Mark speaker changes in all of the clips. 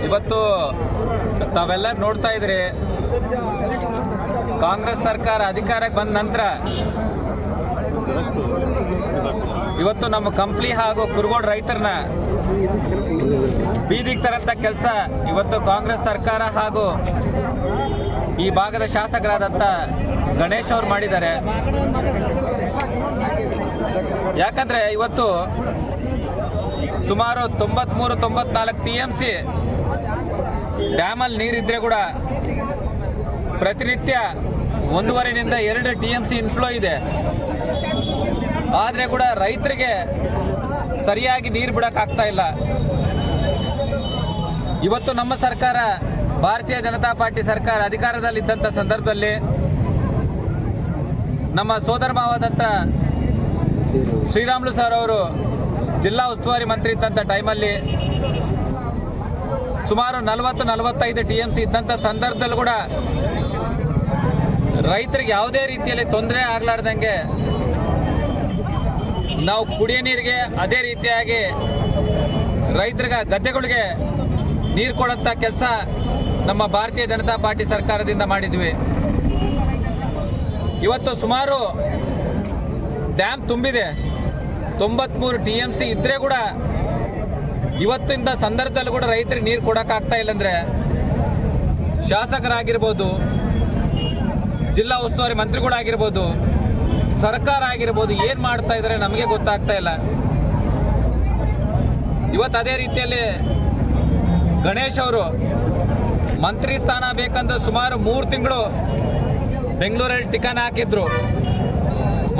Speaker 1: ಇವತ್ತು ತಾವೆಲ್ಲ ನೋಡ್ತಾ ಇದ್ರಿ, ಕಾಂಗ್ರೆಸ್ ಸರ್ಕಾರ ಅಧಿಕಾರಕ್ಕೆ ಬಂದ ನಂತರ ಇವತ್ತು ನಮ್ಮ ಕಂಪ್ಲಿ ಹಾಗೂ ಕುರುಗೋಡು ರೈತರನ್ನ ಬೀದಿಗೆ ತರಂತ ಕೆಲಸ ಇವತ್ತು ಕಾಂಗ್ರೆಸ್ ಸರ್ಕಾರ ಹಾಗೂ ಈ ಭಾಗದ ಶಾಸಕರಾದಂಥ ಗಣೇಶ್ ಅವರು ಮಾಡಿದ್ದಾರೆ. ಯಾಕಂದ್ರೆ ಇವತ್ತು ಸುಮಾರು 93-94 TMC ಡ್ಯಾಮಲ್ಲಿ ನೀರಿದ್ರೆ ಕೂಡ ಪ್ರತಿನಿತ್ಯ 1.5 2 TMC ಇನ್ಫ್ಲೋ ಇದೆ. ಆದರೆ ಕೂಡ ರೈತರಿಗೆ ಸರಿಯಾಗಿ ನೀರು ಬಿಡೋಕ್ಕಾಗ್ತಾ ಇಲ್ಲ. ಇವತ್ತು ನಮ್ಮ ಸರ್ಕಾರ, ಭಾರತೀಯ ಜನತಾ ಪಾರ್ಟಿ ಸರ್ಕಾರ ಅಧಿಕಾರದಲ್ಲಿದ್ದಂಥ ಸಂದರ್ಭದಲ್ಲಿ ನಮ್ಮ ಸೋದರ ಮಾವಾದಂಥ ಶ್ರೀರಾಮುಲು ಸರ್ ಅವರು ಜಿಲ್ಲಾ ಉಸ್ತುವಾರಿ ಮಂತ್ರಿ ಇದ್ದಂಥ ಟೈಮಲ್ಲಿ ಸುಮಾರು 40-45 TMC ಇದ್ದಂಥ ಸಂದರ್ಭದಲ್ಲಿ ಕೂಡ ರೈತರಿಗೆ ಯಾವುದೇ ರೀತಿಯಲ್ಲಿ ತೊಂದರೆ ಆಗಲಾರ್ದಂಗೆ ನಾವು ಕುಡಿಯೋ ನೀರಿಗೆ, ಅದೇ ರೀತಿಯಾಗಿ ರೈತರಿಗೆ ಗದ್ದೆಗಳಿಗೆ ನೀರು ಕೊಡೋಂಥ ಕೆಲಸ ನಮ್ಮ ಭಾರತೀಯ ಜನತಾ ಪಾರ್ಟಿ ಸರ್ಕಾರದಿಂದ ಮಾಡಿದ್ವಿ. ಇವತ್ತು ಸುಮಾರು ಡ್ಯಾಮ್ ತುಂಬಿದೆ, 93 TMC ಇದ್ದರೆ ಕೂಡ ಇವತ್ತಿಂದ ಸಂದರ್ಭದಲ್ಲಿ ಕೂಡ ರೈತರಿಗೆ ನೀರು ಕೊಡೋಕ್ಕಾಗ್ತಾ ಇಲ್ಲಂದರೆ ಶಾಸಕರಾಗಿರ್ಬೋದು, ಜಿಲ್ಲಾ ಉಸ್ತುವಾರಿ ಮಂತ್ರಿಗಳಾಗಿರ್ಬೋದು, ಸರ್ಕಾರ ಆಗಿರ್ಬೋದು, ಏನು ಮಾಡ್ತಾ ಇದ್ದಾರೆ ನಮಗೆ ಗೊತ್ತಾಗ್ತಾ ಇಲ್ಲ. ಇವತ್ತು ಅದೇ ರೀತಿಯಲ್ಲಿ ಗಣೇಶ್ ಅವರು ಮಂತ್ರಿ ಸ್ಥಾನ ಬೇಕಂದ್ರೆ ಸುಮಾರು 3 ತಿಂಗಳು ಬೆಂಗಳೂರಲ್ಲಿ ಟಿಕಾನ ಹಾಕಿದ್ರು,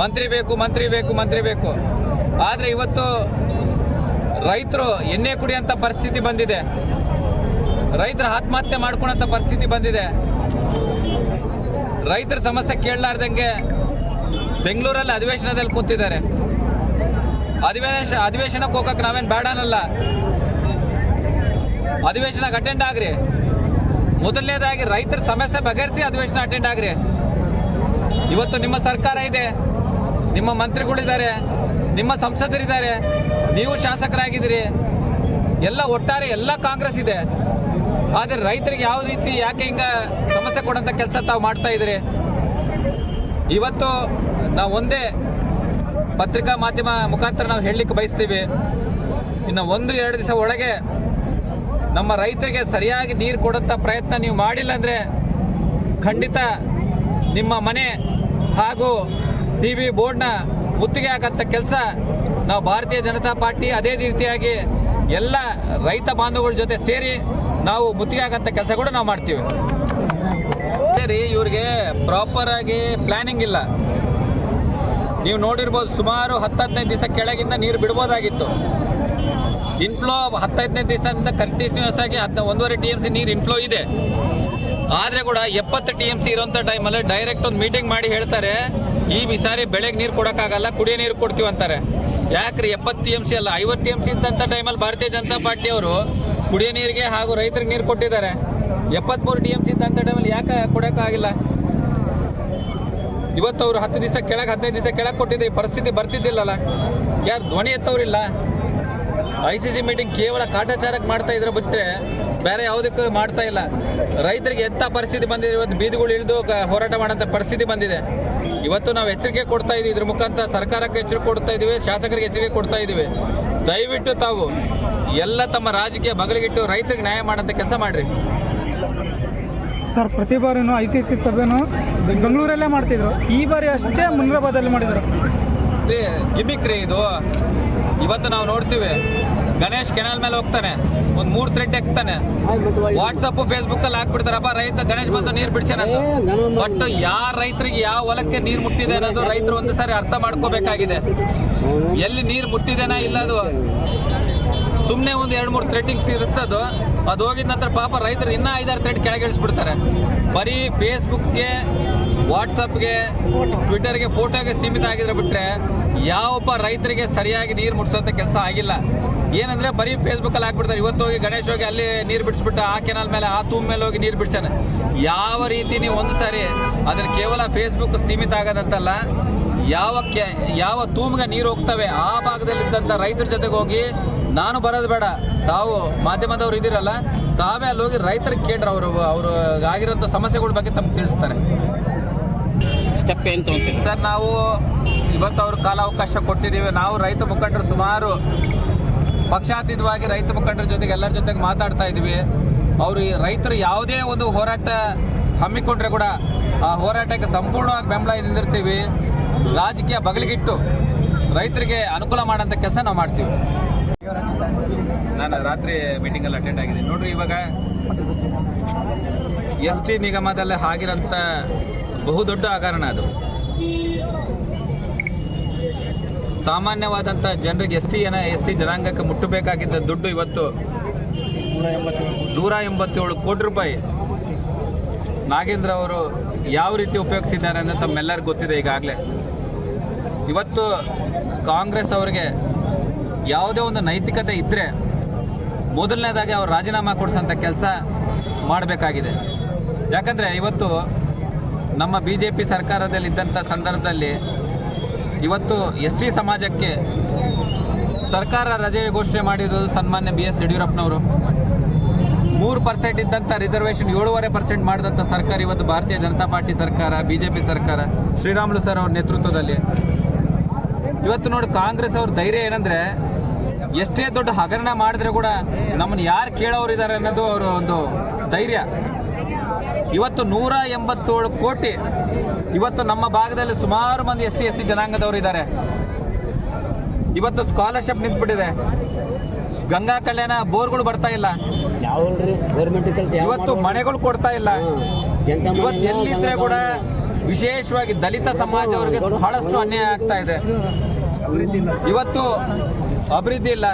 Speaker 1: ಮಂತ್ರಿ ಬೇಕು, ಮಂತ್ರಿ ಬೇಕು, ಮಂತ್ರಿ ಬೇಕು. ಆದರೆ ಇವತ್ತು ರೈತರು ಎಣ್ಣೆ ಕುಡಿಯೋಂಥ ಪರಿಸ್ಥಿತಿ ಬಂದಿದೆ, ರೈತರ ಆತ್ಮಹತ್ಯೆ ಮಾಡ್ಕೊಳ್ಳೋಂಥ ಪರಿಸ್ಥಿತಿ ಬಂದಿದೆ. ರೈತರ ಸಮಸ್ಯೆ ಕೇಳಲಾರ್ದಂಗೆ ಬೆಂಗಳೂರಲ್ಲಿ ಅಧಿವೇಶನದಲ್ಲಿ ಕೂತಿದ್ದಾರೆ. ಅಧಿವೇಶನಕ್ಕೆ ಹೋಗಕ್ಕೆ ನಾವೇನು ಬೇಡ ಅನ್ನಲ್ಲ, ಅಧಿವೇಶನಕ್ಕೆ ಅಟೆಂಡ್ ಆಗ್ರಿ. ಮೊದಲನೇದಾಗಿ ರೈತರ ಸಮಸ್ಯೆ ಬಗೆಹರಿಸಿ ಅಧಿವೇಶನ ಅಟೆಂಡ್ ಆಗ್ರಿ. ಇವತ್ತು ನಿಮ್ಮ ಸರ್ಕಾರ ಇದೆ, ನಿಮ್ಮ ಮಂತ್ರಿಗಳಿದ್ದಾರೆ, ನಿಮ್ಮ ಸಂಸದರಿದ್ದಾರೆ, ನೀವು ಶಾಸಕರಾಗಿದ್ದೀರಿ, ಎಲ್ಲ ಒಟ್ಟಾರೆ ಎಲ್ಲ ಕಾಂಗ್ರೆಸ್ ಇದೆ. ಆದರೆ ರೈತರಿಗೆ ಯಾವ ರೀತಿ ಯಾಕೆ ಹಿಂಗೆ ಸಮಸ್ಯೆ ಕೊಡೋಂಥ ಕೆಲಸ ತಾವು ಮಾಡ್ತಾ ಇದ್ದೀರಿ? ಇವತ್ತು ನಾವು ಒಂದೇ ಪತ್ರಿಕಾ ಮಾಧ್ಯಮ ಮುಖಾಂತರ ನಾವು ಹೇಳಲಿಕ್ಕೆ ಬಯಸ್ತೀವಿ, ಇನ್ನು 1-2 ದಿವಸ ಒಳಗೆ ನಮ್ಮ ರೈತರಿಗೆ ಸರಿಯಾಗಿ ನೀರು ಕೊಡೋಂಥ ಪ್ರಯತ್ನ ನೀವು ಮಾಡಿಲ್ಲ ಅಂದರೆ ಖಂಡಿತ ನಿಮ್ಮ ಮನೆ ಹಾಗೂ TV ಬೋರ್ಡ್ನ ಮುತ್ತಿಗೆ ಹಾಕಂಥ ಕೆಲಸ ನಾವು ಭಾರತೀಯ ಜನತಾ ಪಾರ್ಟಿ, ಅದೇ ರೀತಿಯಾಗಿ ಎಲ್ಲ ರೈತ ಬಾಂಧವಗಳ ಜೊತೆ ಸೇರಿ ನಾವು ಮುತ್ತಿಗೆ ಹಾಕಂಥ ಕೆಲಸ ಕೂಡ ನಾವು ಮಾಡ್ತೀವಿ. ಅದೇ ರೀ, ಇವ್ರಿಗೆ ಪ್ರಾಪರ್ ಆಗಿ ಪ್ಲಾನಿಂಗ್ ಇಲ್ಲ. ನೀವು ನೋಡಿರ್ಬೋದು, ಸುಮಾರು 10-15 ದಿವಸ ಕೆಳಗಿಂದ ನೀರು ಬಿಡ್ಬೋದಾಗಿತ್ತು. ಇನ್ಫ್ಲೋ 10-15 ದಿವಸದಿಂದ ಕಂಟಿನ್ಯೂಸ್ ಆಗಿ 1.5 TMC ನೀರು ಇನ್ಫ್ಲೋ ಇದೆ. ಆದರೆ ಕೂಡ 70 TMC ಇರೋಂಥ ಟೈಮಲ್ಲಿ ಡೈರೆಕ್ಟ್ ಒಂದು ಮೀಟಿಂಗ್ ಮಾಡಿ ಹೇಳ್ತಾರೆ, ಈ ಸಾರಿ ಬೆಳೆಗೆ ನೀರು ಕೊಡೋಕ್ಕಾಗಲ್ಲ, ಕುಡಿಯೋ ನೀರು ಕೊಡ್ತೀವಿ ಅಂತಾರೆ. ಯಾಕ್ರಿ 70 TMC ಅಲ್ಲ 50 TMC ಇದ್ದಂಥ ಟೈಮಲ್ಲಿ ಭಾರತೀಯ ಜನತಾ ಪಾರ್ಟಿಯವರು ಕುಡಿಯೋ ನೀರಿಗೆ ಹಾಗೂ ರೈತರಿಗೆ ನೀರು ಕೊಟ್ಟಿದ್ದಾರೆ. 73 TMC ಇದ್ದಂಥ ಟೈಮಲ್ಲಿ ಯಾಕೆ ಕೊಡೋಕ್ಕಾಗಿಲ್ಲ? ಇವತ್ತು ಅವರು 10 ದಿವಸ ಕೆಳಗೆ 15 ದಿವಸ ಕೆಳಗೆ ಕೊಟ್ಟಿದ್ರೆ ಈ ಪರಿಸ್ಥಿತಿ ಬರ್ತಿದ್ದಿಲ್ಲಲ್ಲ. ಯಾರು ಧ್ವನಿ ಎತ್ತವ್ರಿಲ್ಲ. ICC ಮೀಟಿಂಗ್ ಕೇವಲ ಕಾಟಾಚಾರಕ್ಕೆ ಮಾಡ್ತಾ ಇದ್ರೆ ಬಿಟ್ಟರೆ ಬೇರೆ ಯಾವುದಕ್ಕೂ ಮಾಡ್ತಾ ಇಲ್ಲ. ರೈತರಿಗೆ ಎಂಥ ಪರಿಸ್ಥಿತಿ ಬಂದಿದೆ, ಇವತ್ತು ಬೀದಿಗಳು ಇಳಿದು ಹೋರಾಟ ಮಾಡೋಂಥ ಪರಿಸ್ಥಿತಿ ಬಂದಿದೆ. ಇವತ್ತು ನಾವು ಎಚ್ಚರಿಕೆ ಕೊಡ್ತಾ ಇದ್ದೀವಿ, ಇದ್ರ ಮುಖಾಂತರ ಸರ್ಕಾರಕ್ಕೆ ಎಚ್ಚರಿಕೆ ಕೊಡ್ತಾ ಇದ್ದೀವಿ, ಶಾಸಕರಿಗೆ ಎಚ್ಚರಿಕೆ ಕೊಡ್ತಾ ಇದ್ದೀವಿ. ದಯವಿಟ್ಟು ತಾವು ಎಲ್ಲ ತಮ್ಮ ರಾಜಕೀಯ ಬಗಲಿಗಿಟ್ಟು ರೈತರಿಗೆ ನ್ಯಾಯ ಮಾಡೋಂಥ ಕೆಲಸ ಮಾಡಿರಿ.
Speaker 2: ಸರ್, ಪ್ರತಿ ಬಾರಿನೂ ICC ಸಭೆನೂ ಬೆಂಗಳೂರಲ್ಲೇ ಮಾಡ್ತಿದ್ರು, ಈ ಬಾರಿ ಅಷ್ಟೇ ಮುನ್ರಾಬಾದಲ್ಲಿ ಮಾಡಿದ್ರು.
Speaker 1: ರೀ ಗಿಮಿಕ್ ರೀ ಇದು. ಇವತ್ತು ನಾವು ನೋಡ್ತೀವಿ, ಗಣೇಶ್ ಕೆನಾಲ್ ಮೇಲೆ ಹೋಗ್ತಾನೆ, ಒಂದು 3 ಥ್ರೆಡ್ ಹಾಕ್ತಾನೆ, ವಾಟ್ಸಪ್ ಫೇಸ್ಬುಕ್ ಅಲ್ಲಿ ಹಾಕ್ಬಿಡ್ತಾರಪ್ಪ ರೈತ ಗಣೇಶ್ ಬಂದು ನೀರು ಬಿಡ್ಸೇನಂತ. ಬಟ್ ಯಾರ ರೈತರಿಗೆ ಯಾವ ಹೊಲಕ್ಕೆ ನೀರು ಮುಟ್ಟಿದೆ ಅನ್ನೋದು ರೈತರು ಒಂದು ಸಾರಿ ಅರ್ಥ ಮಾಡ್ಕೋಬೇಕಾಗಿದೆ. ಎಲ್ಲಿ ನೀರು ಮುಟ್ಟಿದೆನಾ ಇಲ್ಲ, ಅದು ಸುಮ್ಮನೆ ಒಂದು 2-3 ಥ್ರೆಡ್ಡಿಂಗ್ ತಿರುತ್ತದು, ಅದು ಹೋಗಿದ ನಂತರ ಪಾಪ ರೈತರು ಇನ್ನೂ 5-6 ಥ್ರೆಡ್ ಕೆಳಗೆ ಇಳಿಸ್ಬಿಡ್ತಾರೆ. ಬರೀ ಫೇಸ್ಬುಕ್ಗೆ, ವಾಟ್ಸಪ್ಗೆ, ಟ್ವಿಟರ್ಗೆ, ಫೋಟೋಗೆ ಸೀಮಿತ ಆಗಿದ್ರೆ ಬಿಟ್ಟರೆ ಯಾವೊಬ್ಬ ರೈತರಿಗೆ ಸರಿಯಾಗಿ ನೀರು ಮುಟ್ಸೋಂಥ ಕೆಲಸ ಆಗಿಲ್ಲ. ಏನಂದರೆ ಬರೀ ಫೇಸ್ಬುಕ್ಕಲ್ಲಿ ಹಾಕ್ಬಿಡ್ತಾರೆ. ಇವತ್ತು ಹೋಗಿ ಗಣೇಶ್ ಹೋಗಿ ಅಲ್ಲಿ ನೀರು ಬಿಡಿಸ್ಬಿಟ್ಟು ಆ ಕೆನಾಲ್ ಮೇಲೆ, ಆ ತೂಮ್ ಮೇಲೆ ಹೋಗಿ ನೀರು ಬಿಡ್ಸಾನೆ. ಯಾವ ರೀತಿ ನೀವು ಒಂದು ಸಾರಿ ಅದನ್ನು ಕೇವಲ ಫೇಸ್ಬುಕ್ ಸೀಮಿತ ಆಗೋದಂತಲ್ಲ, ಯಾವ ತೂಮ್ಗೆ ನೀರು ಹೋಗ್ತವೆ ಆ ಭಾಗದಲ್ಲಿದ್ದಂಥ ರೈತರ ಜೊತೆಗೆ ಹೋಗಿ ನಾನು ಬರೋದು ಬೇಡ, ತಾವು ಮಾಧ್ಯಮದವ್ರು ಇದ್ದೀರಲ್ಲ, ತಾವೇ ಅಲ್ಲಿ ಹೋಗಿ ರೈತರಿಗೆ ಕೇಳ್ರಿ, ಅವರು ಆಗಿರೋಂಥ ಸಮಸ್ಯೆಗಳ ಬಗ್ಗೆ ತಮ್ಗೆ ತಿಳಿಸ್ತಾರೆ.
Speaker 3: ಸ್ಟೆಪ್ ಏನು ತೊಗೊತೀರಿ
Speaker 1: ಸರ್, ನಾವು ಇವತ್ತು ಅವ್ರ ಕಾಲಾವಕಾಶ ಕೊಟ್ಟಿದ್ದೀವಿ. ನಾವು ರೈತ ಮುಖಂಡರು ಸುಮಾರು ಪಕ್ಷಾತೀತವಾಗಿ ರೈತ ಮುಖಂಡರ ಜೊತೆಗೆ ಎಲ್ಲರ ಜೊತೆಗೆ ಮಾತಾಡ್ತಾ ಇದ್ದೀವಿ. ಅವರು ಈ ರೈತರು ಯಾವುದೇ ಒಂದು ಹೋರಾಟ ಹಮ್ಮಿಕೊಂಡ್ರೆ ಕೂಡ ಆ ಹೋರಾಟಕ್ಕೆ ಸಂಪೂರ್ಣವಾಗಿ ಬೆಂಬಲ ನಿಂದಿರ್ತೀವಿ. ರಾಜಕೀಯ ಬಗಲಿಗಿಟ್ಟು ರೈತರಿಗೆ ಅನುಕೂಲ ಮಾಡೋಂಥ ಕೆಲಸ ನಾವು ಮಾಡ್ತೀವಿ. ನಾನು ರಾತ್ರಿ ಮೀಟಿಂಗಲ್ಲಿ ಅಟೆಂಡ್ ಆಗಿದ್ದೀನಿ. ನೋಡ್ರಿ, ಇವಾಗ ST ನಿಗಮದಲ್ಲಿ ಆಗಿರೋಂಥ ಬಹುದೊಡ್ಡ ಹಗರಣ ಅದು. ಸಾಮಾನ್ಯವಾದಂಥ ಜನರಿಗೆ SC ಜನಾಂಗಕ್ಕೆ ಮುಟ್ಟಬೇಕಾಗಿದ್ದ ದುಡ್ಡು ಇವತ್ತು 187 ಕೋಟಿ ರೂಪಾಯಿ ನಾಗೇಂದ್ರ ಅವರು ಯಾವ ರೀತಿ ಉಪಯೋಗಿಸಿದ್ದಾರೆ ಅಂತ ತಮ್ಮೆಲ್ಲರಿಗೂ ಗೊತ್ತಿದೆ ಈಗಾಗಲೇ. ಇವತ್ತು ಕಾಂಗ್ರೆಸ್ ಅವರಿಗೆ ಯಾವುದೇ ಒಂದು ನೈತಿಕತೆ ಇದ್ದರೆ ಮೊದಲನೇದಾಗಿ ಅವ್ರು ರಾಜೀನಾಮೆ ಕೊಡಿಸೋಂಥ ಕೆಲಸ ಮಾಡಬೇಕಾಗಿದೆ. ಯಾಕಂದರೆ ಇವತ್ತು ನಮ್ಮ BJP ಸರ್ಕಾರದಲ್ಲಿದ್ದಂಥ ಸಂದರ್ಭದಲ್ಲಿ ಇವತ್ತು ST ಸಮಾಜಕ್ಕೆ ಸರ್ಕಾರ ರಜೆ ಘೋಷಣೆ ಮಾಡಿರೋದು ಸನ್ಮಾನ್ಯ BS ಯಡಿಯೂರಪ್ಪನವರು. 3% ಇದ್ದಂಥ ರಿಸರ್ವೇಷನ್ 7.5% ಮಾಡಿದಂಥ ಸರ್ಕಾರ ಇವತ್ತು ಭಾರತೀಯ ಜನತಾ ಪಾರ್ಟಿ ಸರ್ಕಾರ, BJP ಸರ್ಕಾರ, ಶ್ರೀರಾಮುಲು ಸರ್ ಅವ್ರ ನೇತೃತ್ವದಲ್ಲಿ. ಇವತ್ತು ನೋಡಿ, ಕಾಂಗ್ರೆಸ್ ಅವ್ರ ಧೈರ್ಯ ಏನಂದರೆ, ಎಷ್ಟೇ ದೊಡ್ಡ ಹಗರಣ ಮಾಡಿದ್ರೆ ಕೂಡ ನಮ್ಮನ್ನು ಯಾರು ಕೇಳೋರು ಇದ್ದಾರೆ ಅನ್ನೋದು ಅವರ ಒಂದು ಧೈರ್ಯ. ಇವತ್ತು 187 ಕೋಟಿ ಇವತ್ತು ನಮ್ಮ ಭಾಗದಲ್ಲಿ ಸುಮಾರು ಮಂದಿ SC ಜನಾಂಗದವರು ಇದ್ದಾರೆ. ಇವತ್ತು ಸ್ಕಾಲರ್ಶಿಪ್ ನಿಂತ್ಬಿಟ್ಟಿದೆ, ಗಂಗಾ ಕಲ್ಯಾಣ ಬೋರ್ಗಳು ಬರ್ತಾ ಇಲ್ಲ, ಇವತ್ತು ಮನೆಗಳು ಕೊಡ್ತಾ ಇಲ್ಲ. ಇವತ್ತು ಎಲ್ಲಿದ್ರೆ ಕೂಡ ವಿಶೇಷವಾಗಿ ದಲಿತ ಸಮಾಜವರಿಗೆ ಬಹಳಷ್ಟು ಅನ್ಯಾಯ ಆಗ್ತಾ ಇದೆ. ಇವತ್ತು ಅಭಿವೃದ್ಧಿ ಇಲ್ಲ.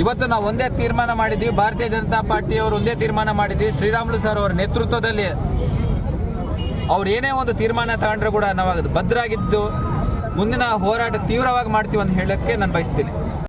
Speaker 1: ಇವತ್ತು ನಾವು ಒಂದೇ ತೀರ್ಮಾನ ಮಾಡಿದ್ದೀವಿ, ಭಾರತೀಯ ಜನತಾ ಪಾರ್ಟಿಯವರು ಒಂದೇ ತೀರ್ಮಾನ ಮಾಡಿದ್ದೀವಿ. ಶ್ರೀರಾಮುಲು ಸರ್ ಅವರ ನೇತೃತ್ವದಲ್ಲಿ ಅವ್ರು ಏನೇ ಒಂದು ತೀರ್ಮಾನ ತಗೊಂಡ್ರೆ ಕೂಡ ನಾವು ಬದ್ಧರಾಗಿದ್ದು ಮುಂದಿನ ಹೋರಾಟ ತೀವ್ರವಾಗಿ ಮಾಡ್ತೀವಿ ಅಂತ ಹೇಳೋಕ್ಕೆ ನಾನು ಬಯಸ್ತೀನಿ.